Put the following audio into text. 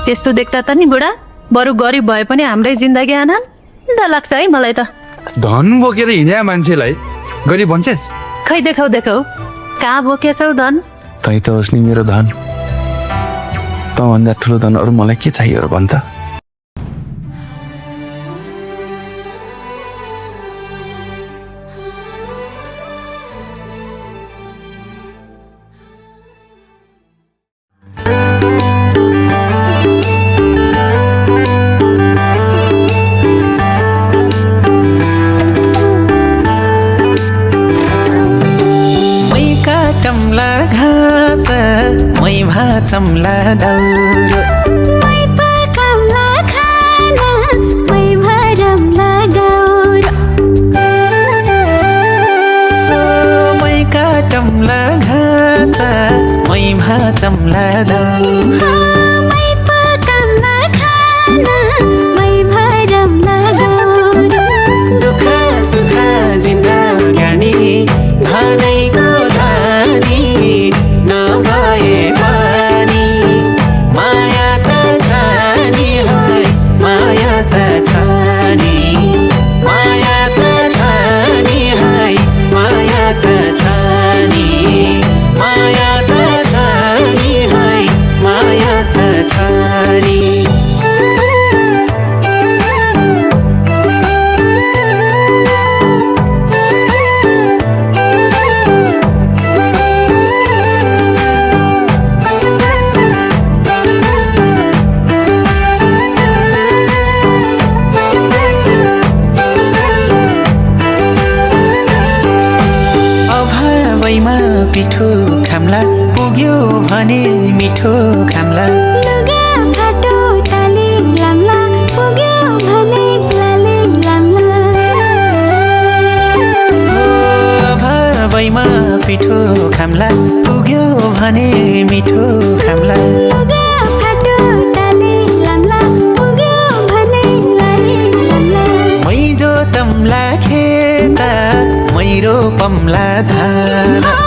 त्यस्तो देख्दा त नि बुढा बरु गरिब भए पनि हाम्रै जिन्दगी आनन्द लाग्छ है मलाई त। धन बोकेर हिँड्या मान्छेलाई गरिब भन्छेस्? खै देखाउ देखाउ कहाँ बोकेछौ धन? तै त होस् नि मेरो धन। तँभन्दा ठुलो धन अरू मलाई के चाहियो र भन् त? चम्ला दाउरो मै पकाउला खाना मै भरमला गाउरो मै काटम्ला घाँस मै भाचम्ला दाउरो मै पकाउला खाना मै भरमला गाउरो दुःख सुख जिन्दगानी धनैको धानी नभए पिठो खाम्ला पुग्यो भने मिठो खाम्ला लुगा फाटो टाली लाम्ला पुग्यो भने लाली लाम्ला भाइमा पिठो खाम्ला पुग्यो भने मिठो खाम्ला लुगा फाटो टाली लाम्ला पुग्यो भने लाली लाम्ला मै जो तम्ला खेता मै रोपम्ला धान